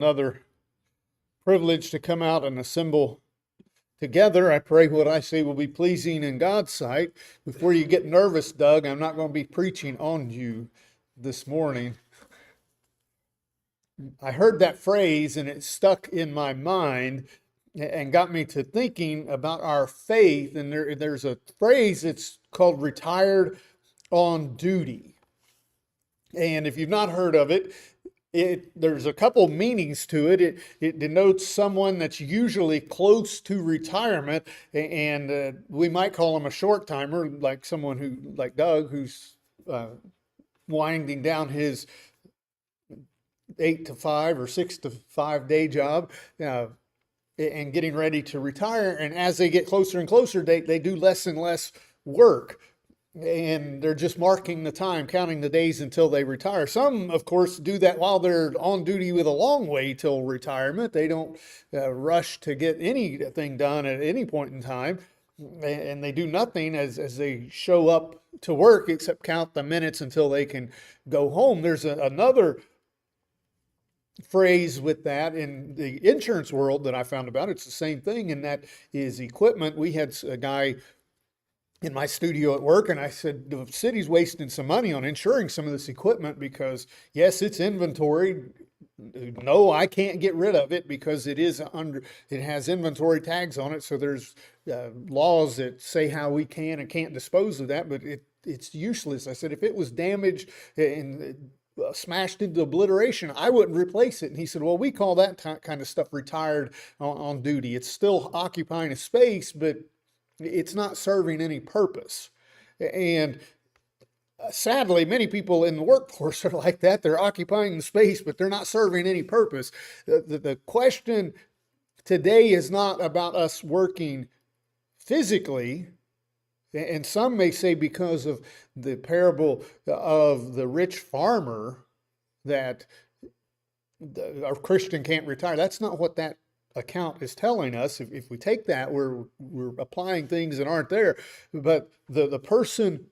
Another privilege to come out and assemble together. I pray what I say will be pleasing in God's sight. Before you get nervous, Doug, I'm not going to be preaching on you this morning. I heard that phrase and it stuck in my mind and got me to thinking about our faith. And there's a phrase, it's called retired on duty. And if you've not heard of it, there's a couple meanings to it. It denotes someone that's usually close to retirement, and we might call him a short timer, like someone like Doug, who's winding down his 8 to 5 or 6 to 5 day job. And getting ready to retire. And as they get closer and closer, they do less and less work. And they're just marking the time, counting the days until they retire. Some, of course, do that while they're on duty with a long way till retirement. They don't rush to get anything done at any point in time. And they do nothing as they show up to work except count the minutes until they can go home. There's another phrase with that in the insurance world that I found about. It's the same thing, and that is equipment. We had a guy in my studio at work, and I said, the city's wasting some money on insuring some of this equipment because, yes, it's inventory. No, I can't get rid of it because it has inventory tags on it. So there's laws that say how we can and can't dispose of that, but it's useless. I said, if it was damaged and smashed into obliteration, I wouldn't replace it. And he said, well, we call that kind of stuff retired on duty. It's still occupying a space, but it's not serving any purpose. And sadly, many people in the workforce are like that. They're occupying the space, but they're not serving any purpose. The question today is not about us working physically. And some may say because of the parable of the rich farmer that a Christian can't retire. That's not what that account is telling us. If we take that, we're applying things that aren't there. But the person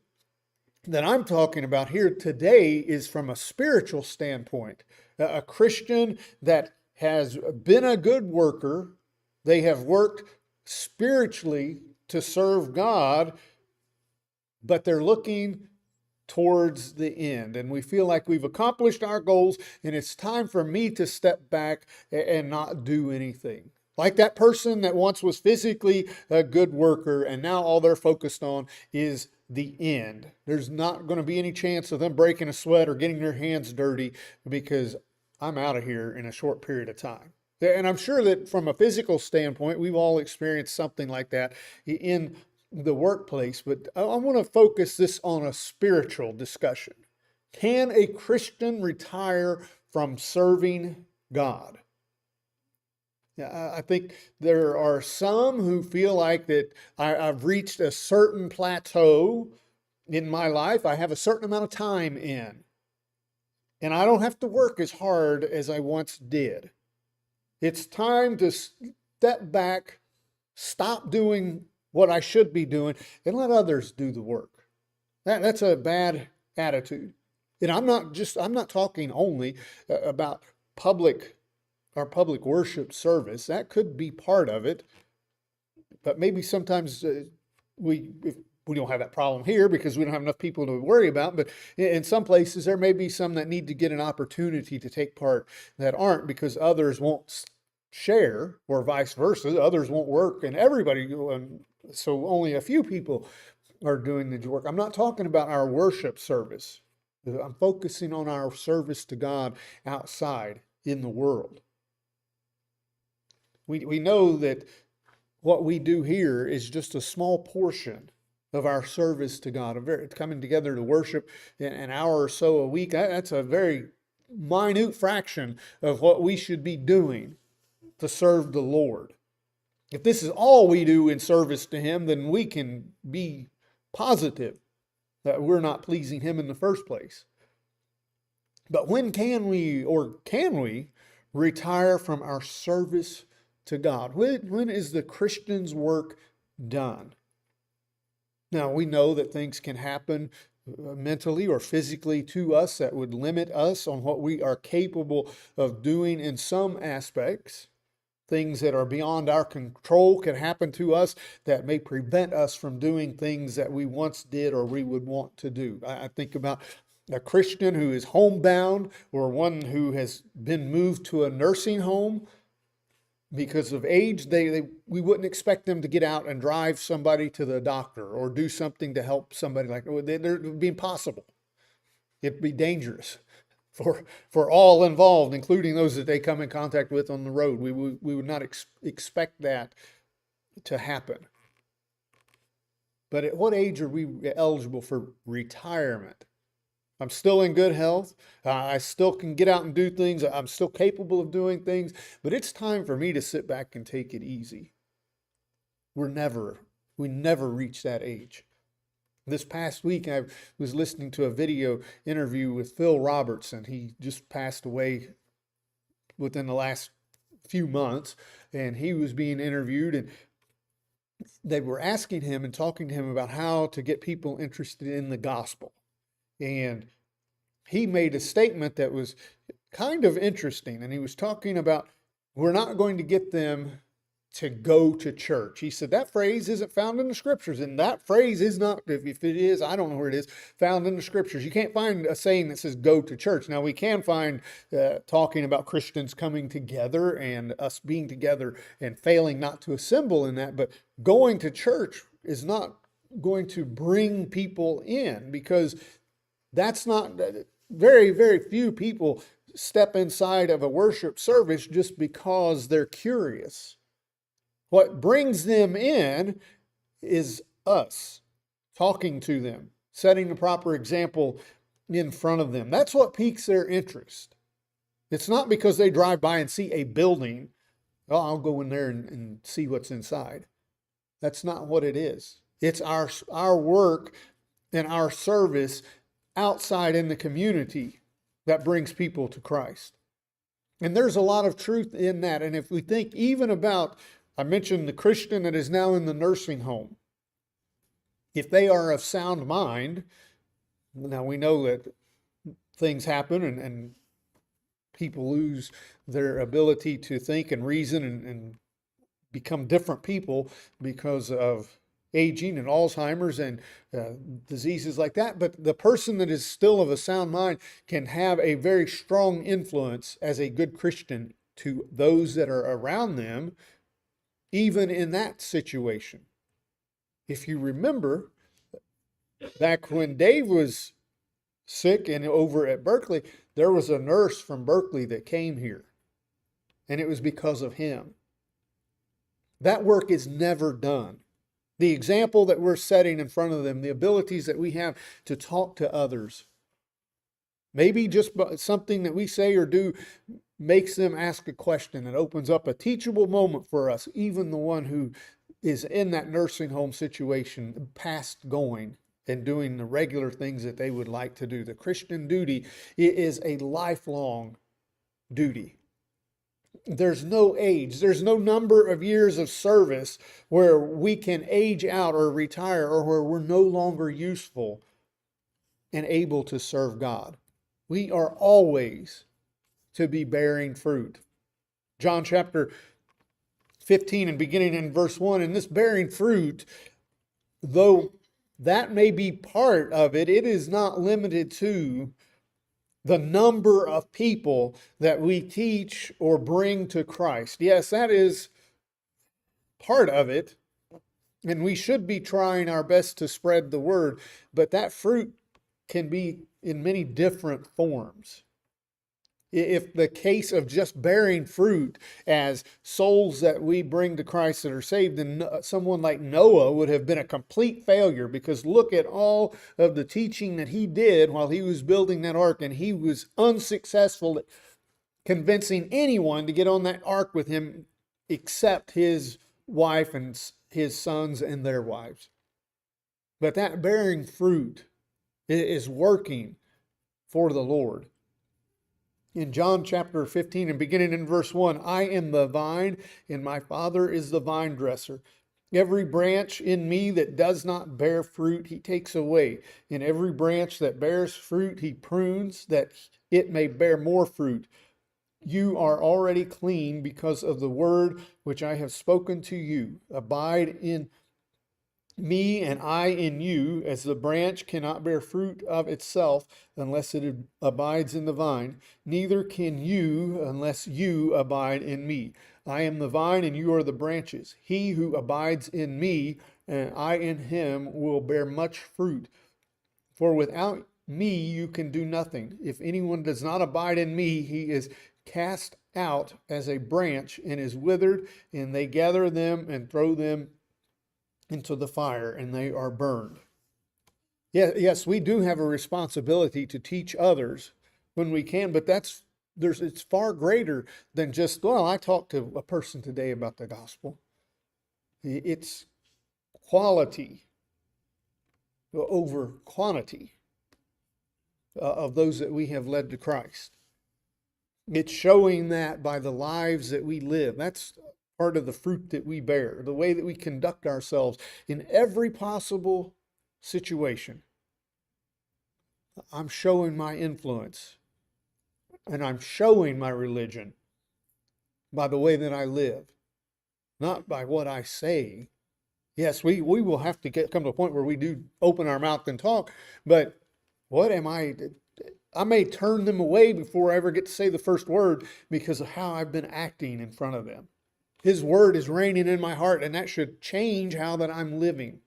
that I'm talking about here today is from a spiritual standpoint. A Christian that has been a good worker. They have worked spiritually to serve God, but they're looking towards the end. And we feel like we've accomplished our goals and it's time for me to step back and not do anything. Like that person that once was physically a good worker and now all they're focused on is the end. There's not going to be any chance of them breaking a sweat or getting their hands dirty because I'm out of here in a short period of time. And I'm sure that from a physical standpoint, we've all experienced something like that in the workplace, but I want to focus this on a spiritual discussion. Can a Christian retire from serving God? I think there are some who feel like that I've reached a certain plateau in my life. I have a certain amount of time in, and I don't have to work as hard as I once did. It's time to step back, stop doing what I should be doing, and let others do the work. That's a bad attitude. And I'm not talking only about our public worship service. That could be part of it, but maybe sometimes we don't have that problem here because we don't have enough people to worry about. But in some places, there may be some that need to get an opportunity to take part that aren't because others won't share, or vice versa. Others won't work, and everybody. So only a few people are doing the work. I'm not talking about our worship service. I'm focusing on our service to God outside in the world. We know that what we do here is just a small portion of our service to God. Coming together to worship an hour or so a week, that's a very minute fraction of what we should be doing to serve the Lord. If this is all we do in service to Him, then we can be positive that we're not pleasing Him in the first place. But when can we retire from our service to God? When is the Christian's work done? Now, we know that things can happen mentally or physically to us that would limit us on what we are capable of doing in some aspects. Things that are beyond our control can happen to us that may prevent us from doing things that we once did or we would want to do. I think about a Christian who is homebound or one who has been moved to a nursing home because of age. We wouldn't expect them to get out and drive somebody to the doctor or do something to help somebody like that. It would be impossible. It'd be dangerous for all involved, including those that they come in contact with on the road. We would not expect that to happen. But at what age are we eligible for retirement? I'm still in good health. I still can get out and do things. I'm still capable of doing things, but it's time for me to sit back and take it easy. We never reach that age. This past week, I was listening to a video interview with Phil Robertson. He just passed away within the last few months, and he was being interviewed, and they were asking him and talking to him about how to get people interested in the gospel. And he made a statement that was kind of interesting, and he was talking about, we're not going to get them to go to church. He said that phrase isn't found in the scriptures, and that phrase is not, if it is, I don't know where it is, found in the scriptures. You can't find a saying that says go to church. Now we can find talking about Christians coming together and us being together and failing not to assemble in that, but going to church is not going to bring people in, because that's not, very, very few people step inside of a worship service just because they're curious. What brings them in is us talking to them, setting the proper example in front of them. That's what piques their interest. It's not because they drive by and see a building, oh, I'll go in there and see what's inside. That's not what it is. It's our work and our service outside in the community that brings people to Christ. And there's a lot of truth in that. And if we think even about, I mentioned the Christian that is now in the nursing home. If they are of sound mind, now we know that things happen and people lose their ability to think and reason and become different people because of aging and Alzheimer's and diseases like that. But the person that is still of a sound mind can have a very strong influence as a good Christian to those that are around them, even in that situation. If you remember, back when Dave was sick and over at Berkeley, there was a nurse from Berkeley that came here, and it was because of him. That work is never done. The example that we're setting in front of them, the abilities that we have to talk to others, maybe just something that we say or do makes them ask a question and opens up a teachable moment for us, even the one who is in that nursing home situation, past going and doing the regular things that they would like to do. The Christian duty is a lifelong duty. There's no age, there's no number of years of service where we can age out or retire or where we're no longer useful and able to serve God. We are always to be bearing fruit. John chapter 15 and beginning in verse 1, and this bearing fruit, though that may be part of it, it is not limited to the number of people that we teach or bring to Christ. Yes, that is part of it, and we should be trying our best to spread the word, but that fruit can be in many different forms. If the case of just bearing fruit as souls that we bring to Christ that are saved, then someone like Noah would have been a complete failure, because look at all of the teaching that he did while he was building that ark, and he was unsuccessful at convincing anyone to get on that ark with him except his wife and his sons and their wives. But that bearing fruit is working for the Lord. In John chapter 15 and beginning in verse 1, I am the vine and my Father is the vine dresser. Every branch in me that does not bear fruit, he takes away. And every branch that bears fruit, he prunes, that it may bear more fruit. You are already clean because of the word which I have spoken to you. Abide in me and I in you, as the branch cannot bear fruit of itself unless it abides in the vine, neither can you unless you abide in me. I am the vine and you are the branches. He who abides in me and I in him will bear much fruit. For without me you can do nothing. If anyone does not abide in me, he is cast out as a branch and is withered, and they gather them and throw them into the fire, and they are burned. Yes, we do have a responsibility to teach others when we can, but it's far greater than just, well, I talked to a person today about the gospel. It's quality over quantity of those that we have led to Christ. It's showing that by the lives that we live. That's part of the fruit that we bear, the way that we conduct ourselves in every possible situation. I'm showing my influence and I'm showing my religion by the way that I live, not by what I say. Yes, we will have to come to a point where we do open our mouth and talk, but what am I may turn them away before I ever get to say the first word because of how I've been acting in front of them. His word is reigning in my heart, and that should change how that I'm living.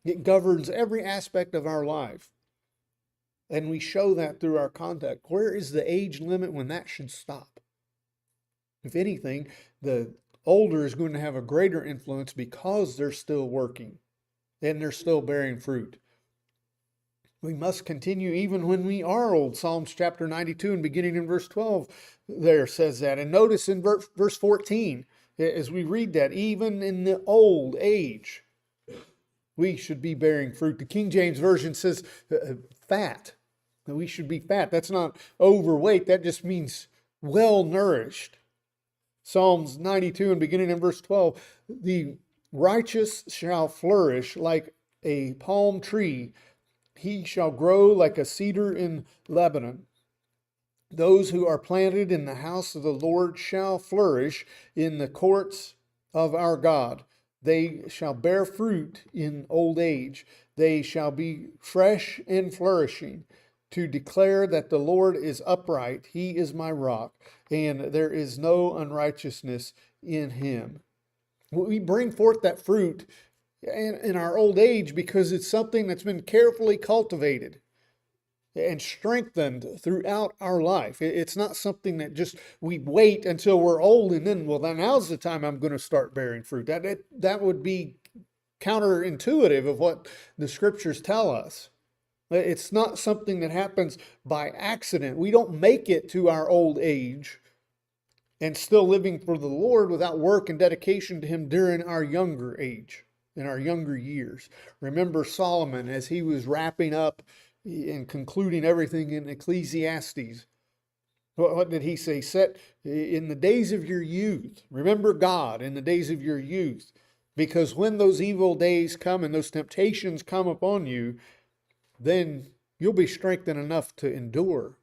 It governs every aspect of our life. And we show that through our conduct. Where is the age limit when that should stop? If anything, the older is going to have a greater influence because they're still working and they're still bearing fruit. We must continue even when we are old. Psalms chapter 92 and beginning in verse 12 there says that. And notice in verse 14, as we read that, even in the old age, we should be bearing fruit. The King James Version says fat. We should be fat. That's not overweight. That just means well nourished. Psalms 92 and beginning in verse 12, the righteous shall flourish like a palm tree. He shall grow like a cedar in Lebanon. Those who are planted in the house of the Lord shall flourish in the courts of our God. They shall bear fruit in old age. They shall be fresh and flourishing, to declare that the Lord is upright. He is my rock, and there is no unrighteousness in him. We bring forth that fruit in our old age because it's something that's been carefully cultivated and strengthened throughout our life. It's not something that just we wait until we're old and then, well, then now's the time I'm going to start bearing fruit. That would be counterintuitive of what the scriptures tell us. It's not something that happens by accident. We don't make it to our old age and still living for the Lord without work and dedication to him during our younger age, in our younger years. Remember Solomon as he was wrapping up and concluding everything in Ecclesiastes. What did he say? Set in the days of your youth. Remember God in the days of your youth. Because when those evil days come and those temptations come upon you, then you'll be strengthened enough to endure.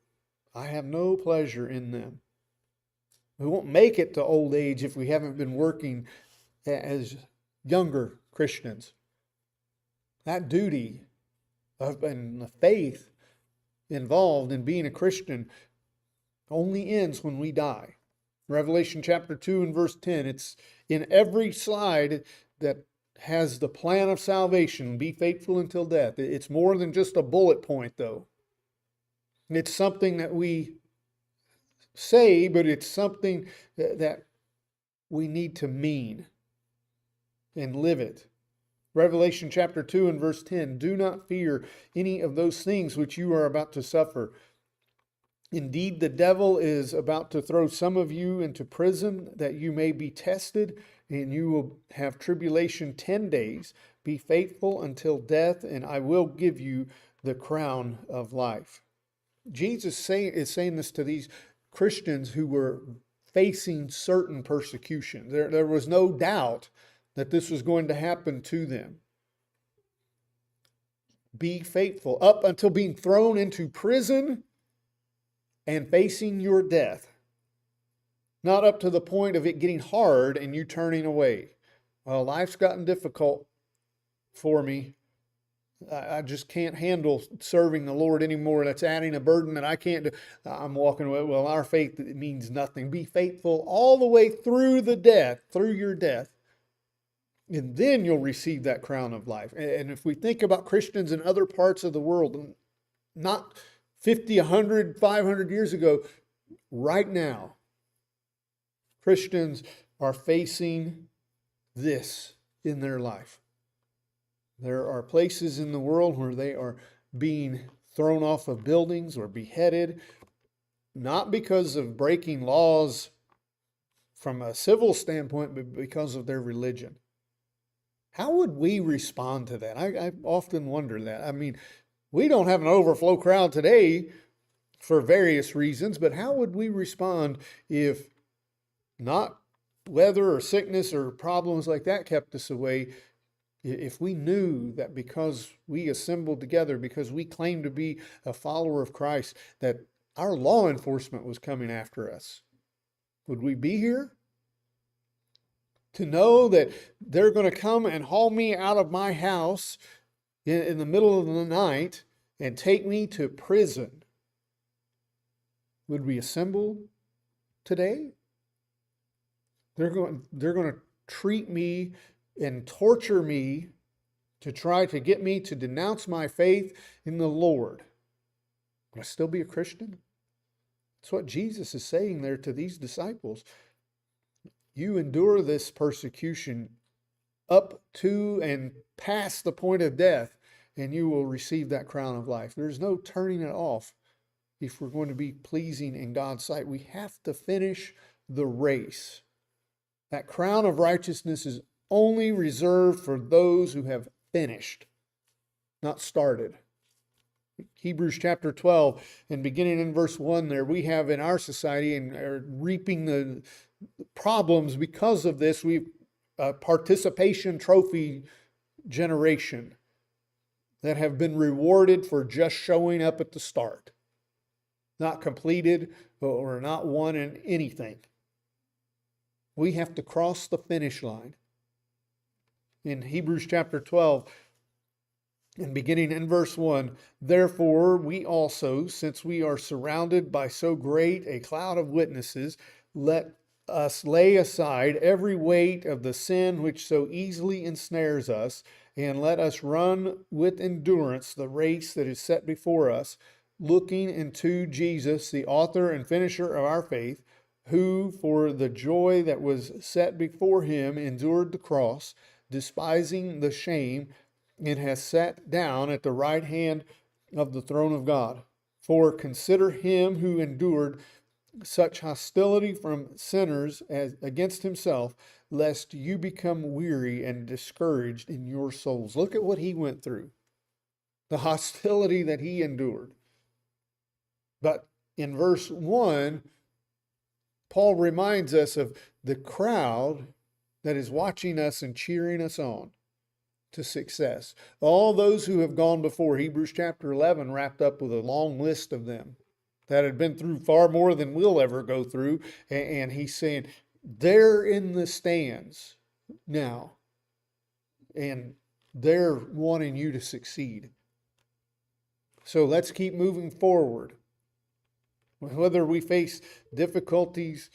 I have no pleasure in them. We won't make it to old age if we haven't been working as younger Christians. That duty and the faith involved in being a Christian only ends when we die. Revelation chapter 2 and verse 10, it's in every slide that has the plan of salvation, be faithful until death. It's more than just a bullet point, though. It's something that we say, but it's something that we need to mean and live it. Revelation chapter 2 and verse 10, do not fear any of those things which you are about to suffer. Indeed, the devil is about to throw some of you into prison that you may be tested, and you will have tribulation 10 days. Be faithful until death, and I will give you the crown of life. Jesus is saying this to these Christians who were facing certain persecution. There was no doubt that this was going to happen to them. Be faithful up until being thrown into prison and facing your death. Not up to the point of it getting hard and you turning away. Well, life's gotten difficult for me. I just can't handle serving the Lord anymore. That's adding a burden that I can't do. I'm walking away. Well, our faith means nothing. Be faithful all the way through the death, through your death. And then you'll receive that crown of life. And if we think about Christians in other parts of the world, not 50, 100, 500 years ago, right now, Christians are facing this in their life. There are places in the world where they are being thrown off of buildings or beheaded, not because of breaking laws from a civil standpoint, but because of their religion. How would we respond to that? I often wonder that. I mean, we don't have an overflow crowd today for various reasons, but how would we respond if not weather or sickness or problems like that kept us away? If we knew that because we assembled together, because we claimed to be a follower of Christ, that our law enforcement was coming after us, would we be here? To know that they're going to come and haul me out of my house in the middle of the night and take me to prison. Would we assemble today? They're going to treat me and torture me to try to get me to denounce my faith in the Lord. Would I still be a Christian? That's what Jesus is saying there to these disciples. You endure this persecution up to and past the point of death, and you will receive that crown of life. There's no turning it off if we're going to be pleasing in God's sight. We have to finish the race. That crown of righteousness is only reserved for those who have finished, not started. Hebrews chapter 12, and beginning in verse 1 there, we have in our society and are reaping the problems because of this. We've a participation trophy generation that have been rewarded for just showing up at the start, not completed or not won in anything. We have to cross the finish line. In Hebrews chapter 12, and beginning in verse 1, therefore we also, since we are surrounded by so great a cloud of witnesses, let us lay aside every weight of the sin which so easily ensnares us, and let us run with endurance the race that is set before us, looking into Jesus, the author and finisher of our faith, who for the joy that was set before him endured the cross, despising the shame, and has sat down at the right hand of the throne of God. For consider him who endured such hostility from sinners as against himself, lest you become weary and discouraged in your souls. Look at what he went through, the hostility that he endured. But in verse 1, Paul reminds us of the crowd that is watching us and cheering us on to success. All those who have gone before. Hebrews chapter 11 wrapped up with a long list of them that had been through far more than we'll ever go through. And he's saying, they're in the stands now, and they're wanting you to succeed. So let's keep moving forward. Whether we face difficulties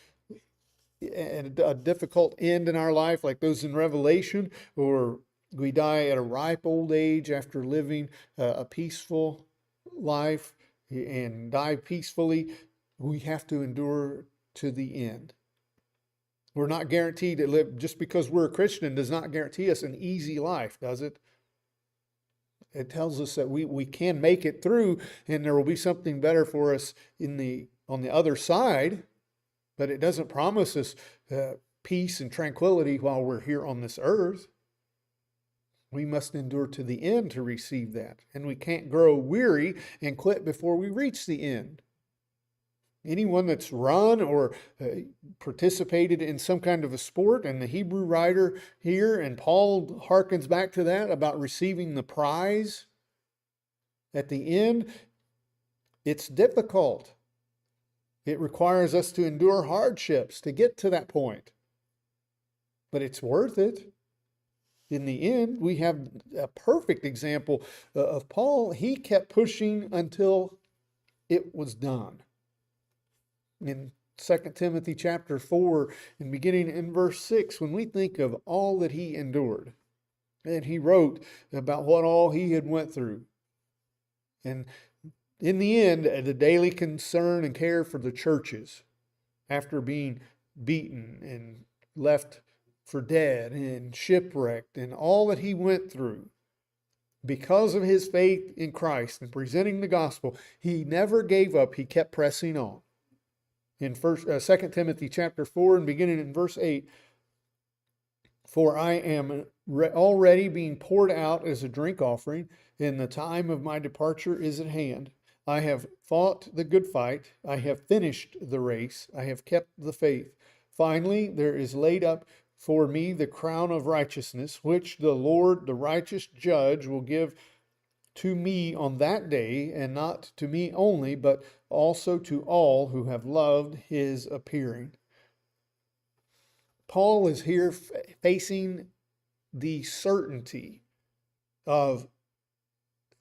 and a difficult end in our life like those in Revelation, or we die at a ripe old age after living a peaceful life and die peacefully, we have to endure to the end. We're not guaranteed to live. Just because we're a Christian does not guarantee us an easy life, does it? It tells us that we can make it through, and there will be something better for us on the other side, but it doesn't promise us peace and tranquility while we're here on this earth. We must endure to the end to receive that, and we can't grow weary and quit before we reach the end. Anyone that's run or participated in some kind of a sport, and the Hebrew writer here, and Paul harkens back to that about receiving the prize at the end, it's difficult. It requires us to endure hardships to get to that point. But it's worth it. In the end, we have a perfect example of Paul. He kept pushing until it was done. In 2 Timothy chapter 4 and beginning in verse 6, when we think of all that he endured, and he wrote about what all he had went through. And in the end, the daily concern and care for the churches after being beaten and left for dead and shipwrecked and all that he went through. Because of his faith in Christ and presenting the gospel, he never gave up. He kept pressing on. In 2 Timothy chapter 4 and beginning in verse 8, for I am already being poured out as a drink offering, and the time of my departure is at hand. I have fought the good fight. I have finished the race. I have kept the faith. Finally, there is laid up for me the crown of righteousness, which the Lord, the righteous judge, will give to me on that day, and not to me only, but also to all who have loved his appearing. Paul is here facing the certainty of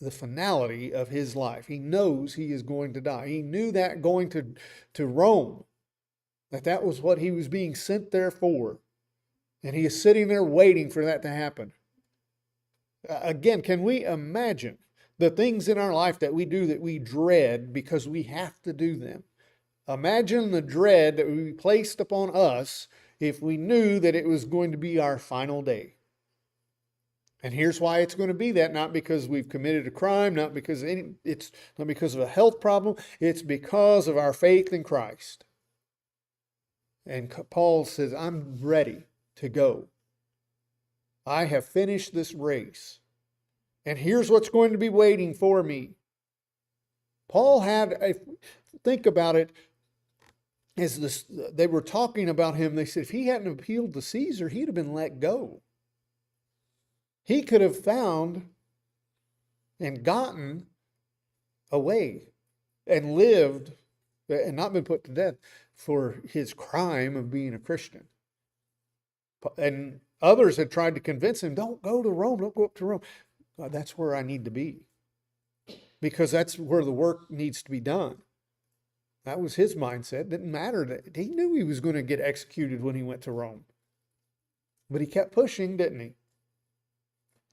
the finality of his life. He knows he is going to die. He knew that going to Rome, that was what he was being sent there for. And he is sitting there waiting for that to happen. Again, can we imagine the things in our life that we do that we dread because we have to do them? Imagine the dread that would be placed upon us if we knew that it was going to be our final day. And here's why it's going to be that, not because we've committed a crime, not because it's not because of a health problem, it's because of our faith in Christ. And Paul says, I'm ready to go. I have finished this race. And here's what's going to be waiting for me. Paul think about it, as they were talking about him, they said if he hadn't appealed to Caesar, he'd have been let go. He could have found and gotten away and lived and not been put to death for his crime of being a Christian. And others had tried to convince him, don't go to Rome, don't go up to Rome. That's where I need to be, because that's where the work needs to be done. That was his mindset. It didn't matter that he knew he was going to get executed when he went to Rome. But he kept pushing, didn't he?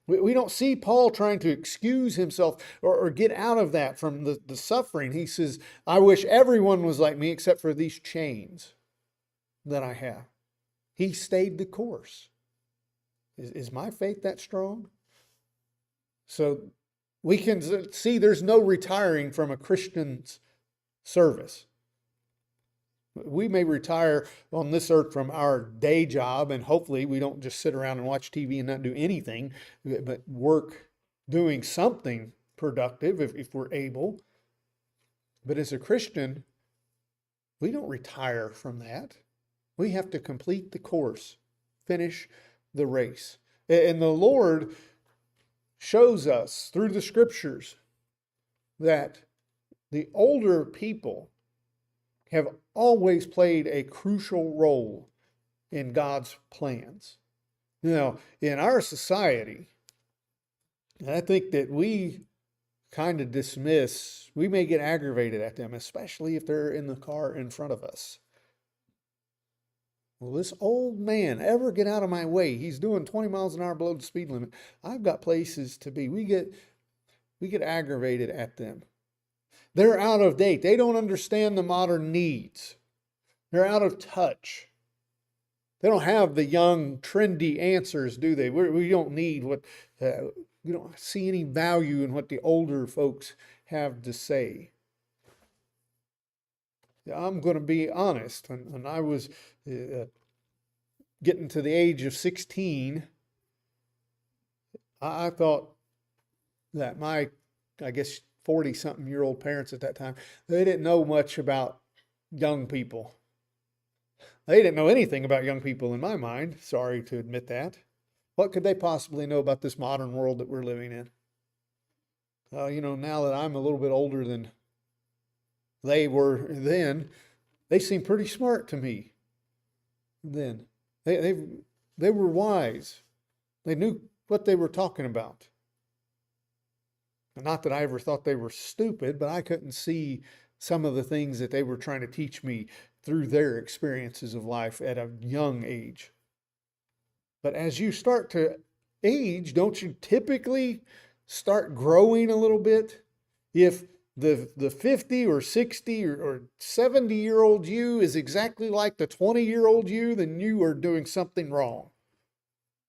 We don't see Paul trying to excuse himself or get out of that from the suffering. He says, I wish everyone was like me except for these chains that I have. He stayed the course. Is my faith that strong? So we can see there's no retiring from a Christian's service. We may retire on this earth from our day job, and hopefully we don't just sit around and watch TV and not do anything, but work doing something productive if we're able. But as a Christian, we don't retire from that. We have to complete the course, finish the race. And the Lord shows us through the scriptures that the older people have always played a crucial role in God's plans. Now, in our society, I think that we kind of dismiss, we may get aggravated at them, especially if they're in the car in front of us. Will this old man ever get out of my way? He's doing 20 miles an hour below the speed limit. I've got places to be. We get aggravated at them. They're out of date. They don't understand the modern needs. They're out of touch. They don't have the young, trendy answers, do they? We don't need we don't see any value in what the older folks have to say. I'm going to be honest. When I was getting to the age of 16, I thought that my, I guess, 40-something-year-old parents at that time, they didn't know much about young people. They didn't know anything about young people in my mind. Sorry to admit that. What could they possibly know about this modern world that we're living in? Now that I'm a little bit older than they were then, they seem pretty smart to me then. They were wise. They knew what they were talking about. Not that I ever thought they were stupid, but I couldn't see some of the things that they were trying to teach me through their experiences of life at a young age. But as you start to age, don't you typically start growing a little bit? If the 50 or 60 or 70-year-old you is exactly like the 20-year-old you, then you are doing something wrong.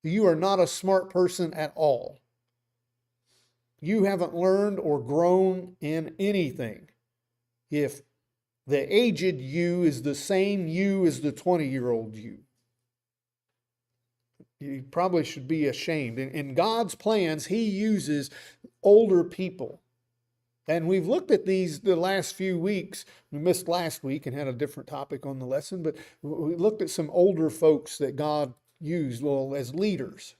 You are not a smart person at all. You haven't learned or grown in anything if the aged you is the same you as the 20-year-old you. You probably should be ashamed. In God's plans, He uses older people. And we've looked at these the last few weeks. We missed last week and had a different topic on the lesson, but we looked at some older folks that God used, as leaders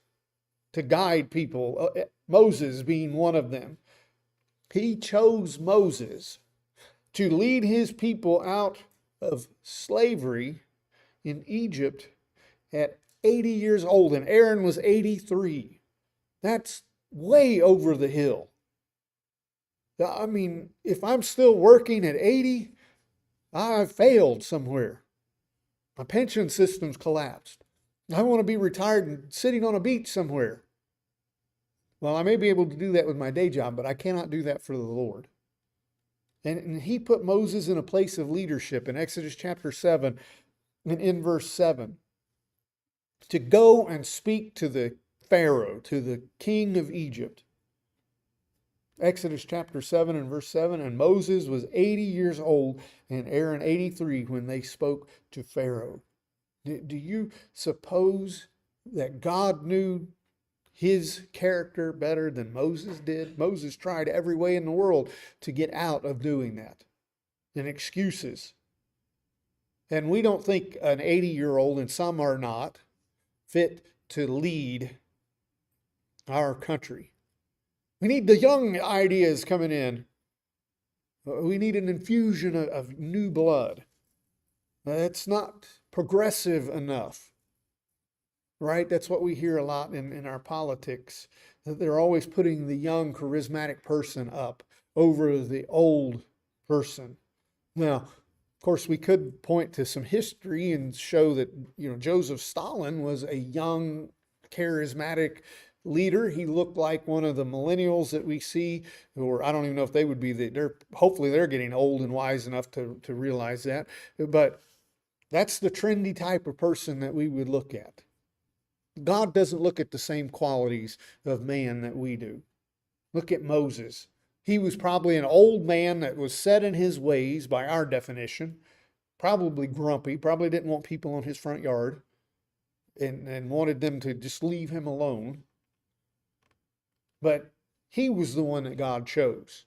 to guide people. Moses being one of them. He chose Moses to lead his people out of slavery in Egypt at 80 years old, and Aaron was 83. That's way over the hill. I mean, if I'm still working at 80, I've failed somewhere. My pension system's collapsed. I want to be retired and sitting on a beach somewhere. Well, I may be able to do that with my day job, but I cannot do that for the Lord. And He put Moses in a place of leadership in Exodus chapter 7 and in verse 7 to go and speak to the Pharaoh, to the king of Egypt. Exodus chapter 7 and verse 7, and Moses was 80 years old and Aaron 83 when they spoke to Pharaoh. Do you suppose that God knew his character better than Moses did? Moses tried every way in the world to get out of doing that. And excuses. And we don't think an 80-year-old, and some are not, fit to lead our country. We need the young ideas coming in. We need an infusion of new blood. That's not progressive enough. Right? That's what we hear a lot in our politics. That they're always putting the young, charismatic person up over the old person. Now, of course, we could point to some history and show that, Joseph Stalin was a young, charismatic leader. He looked like one of the millennials that we see, or I don't even know if they would be hopefully they're getting old and wise enough to realize that. But that's the trendy type of person that we would look at. God doesn't look at the same qualities of man that we do. Look at Moses. He was probably an old man that was set in his ways by our definition, probably grumpy, probably didn't want people on his front yard and wanted them to just leave him alone. But he was the one that God chose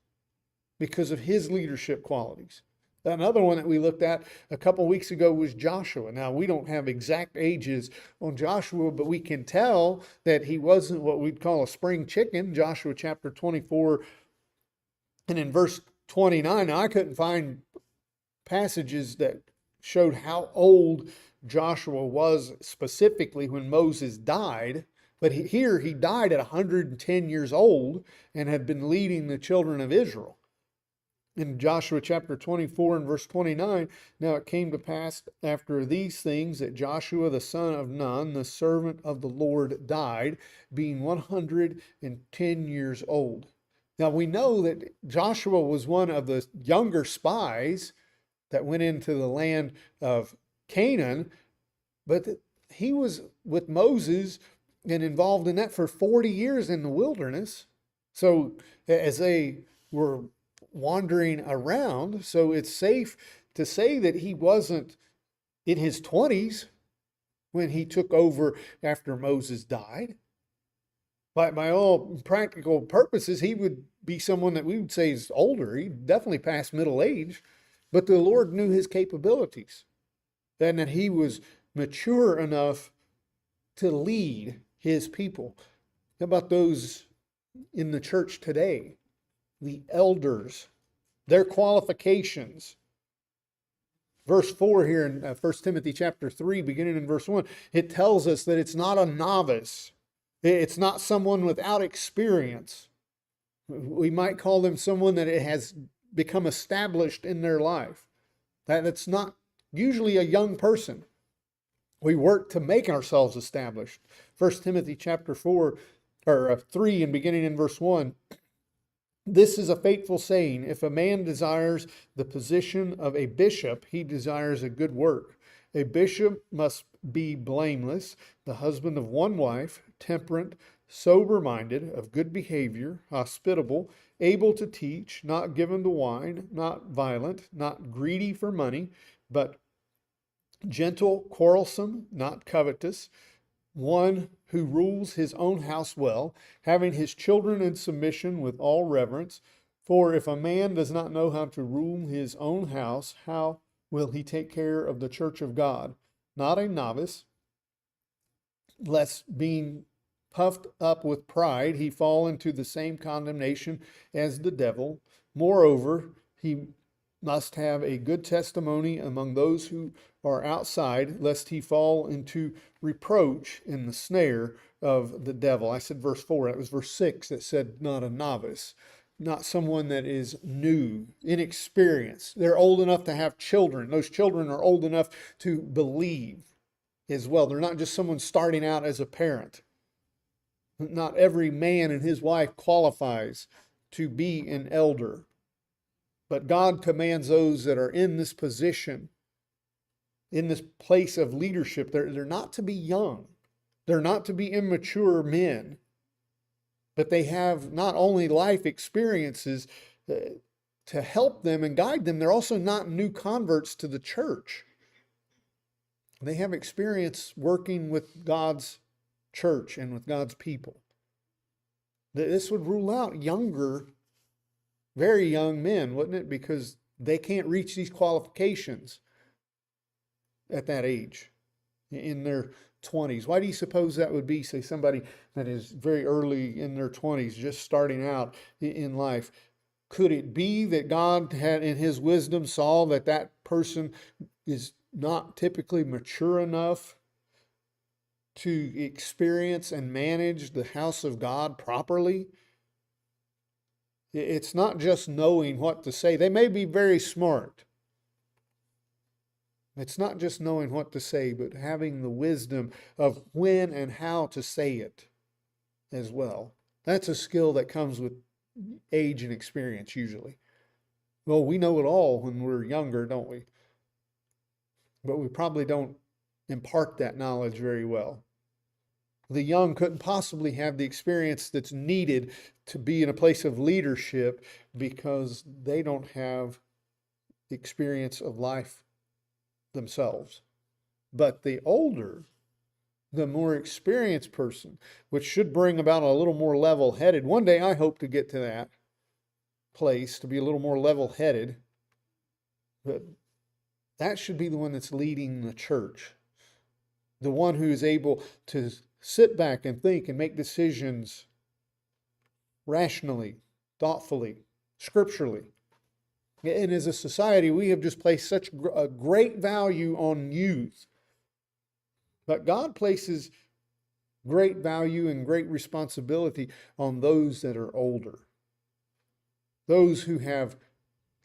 because of his leadership qualities. Another one that we looked at a couple weeks ago was Joshua. Now, we don't have exact ages on Joshua, but we can tell that he wasn't what we'd call a spring chicken. Joshua chapter 24 and in verse 29. Now, I couldn't find passages that showed how old Joshua was specifically when Moses died. But here he died at 110 years old and had been leading the children of Israel. In Joshua chapter 24 and verse 29, now it came to pass after these things that Joshua the son of Nun, the servant of the Lord, died, being 110 years old. Now we know that Joshua was one of the younger spies that went into the land of Canaan, but he was with Moses and involved in that for 40 years in the wilderness. So as they were wandering around, so it's safe to say that he wasn't in his 20s when he took over after Moses died. But by all practical purposes, he would be someone that we would say is older. He definitely past middle age But the Lord knew his capabilities and that he was mature enough to lead his people. How about those in the church today? The elders, their qualifications. Verse 4 here in 1 Timothy chapter 3, beginning in verse 1, it tells us that it's not a novice. It's not someone without experience. We might call them someone that it has become established in their life. That's not usually a young person. We work to make ourselves established. 1 Timothy chapter 4, or 3, and beginning in verse 1, this is a faithful saying, if a man desires the position of a bishop, he desires a good work. A bishop must be blameless, the husband of one wife, temperate, sober-minded, of good behavior, hospitable, able to teach, not given to wine, not violent, not greedy for money, but gentle, quarrelsome, not covetous, one who rules his own house well, having his children in submission with all reverence. For if a man does not know how to rule his own house, how will he take care of the church of God? Not a novice, lest being puffed up with pride, he fall into the same condemnation as the devil. Moreover, he must have a good testimony among those who are outside, lest he fall into reproach in the snare of the devil. I said verse 4, that was verse 6 that said not a novice, not someone that is new, inexperienced. They're old enough to have children. Those children are old enough to believe as well. They're not just someone starting out as a parent. Not every man and his wife qualifies to be an elder. But God commands those that are in this position, in this place of leadership, they're not to be young. They're not to be immature men. But they have not only life experiences to help them and guide them, they're also not new converts to the church. They have experience working with God's church and with God's people. This would rule out younger, very young men, wouldn't it? Because they can't reach these qualifications at that age, in their 20s. Why do you suppose that would be? Say somebody that is very early in their 20s, just starting out in life. Could it be that God had in his wisdom saw that that person is not typically mature enough to experience and manage the house of God properly? It's not just knowing what to say. They may be very smart. It's not just knowing what to say, but having the wisdom of when and how to say it as well. That's a skill that comes with age and experience usually. Well, we know it all when we're younger, don't we? But we probably don't impart that knowledge very well. The young couldn't possibly have the experience that's needed to be in a place of leadership because they don't have the experience of life themselves. But the older, the more experienced person, which should bring about a little more level-headed. One day I hope to get to that place, to be a little more level-headed. But that should be the one that's leading the church. The one who is able to sit back and think and make decisions rationally, thoughtfully, scripturally. And as a society, we have just placed such a great value on youth. But God places great value and great responsibility on those that are older. Those who have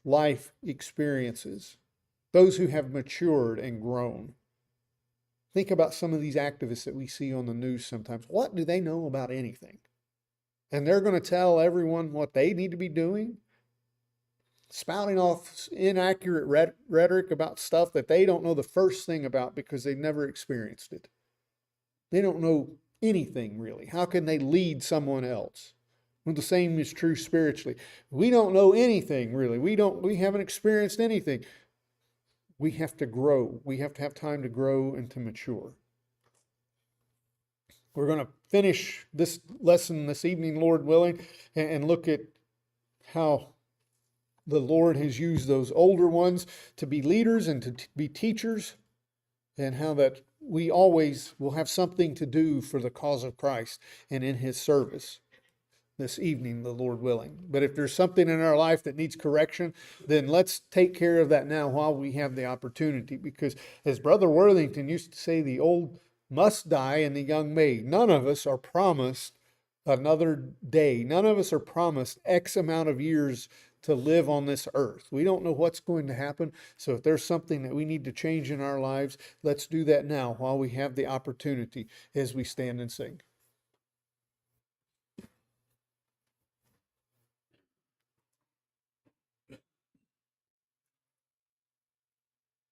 life experiences. Those who have matured and grown. Think about some of these activists that we see on the news sometimes. What do they know about anything? And they're going to tell everyone what they need to be doing? Spouting off inaccurate rhetoric about stuff that they don't know the first thing about because they've never experienced it. They don't know anything really. How can they lead someone else? Well, the same is true spiritually. We don't know anything really. We haven't experienced anything. We have to grow. We have to have time to grow and to mature. We're going to finish this lesson this evening, Lord willing, and look at how the Lord has used those older ones to be leaders and to be teachers, and how that we always will have something to do for the cause of Christ and in his service this evening, the Lord willing. But if there's something in our life that needs correction, then let's take care of that now while we have the opportunity. Because as Brother Worthington used to say, the old must die and the young may. None of us are promised another day. None of us are promised X amount of years to live on this earth. We don't know what's going to happen. So if there's something that we need to change in our lives, let's do that now while we have the opportunity as we stand and sing.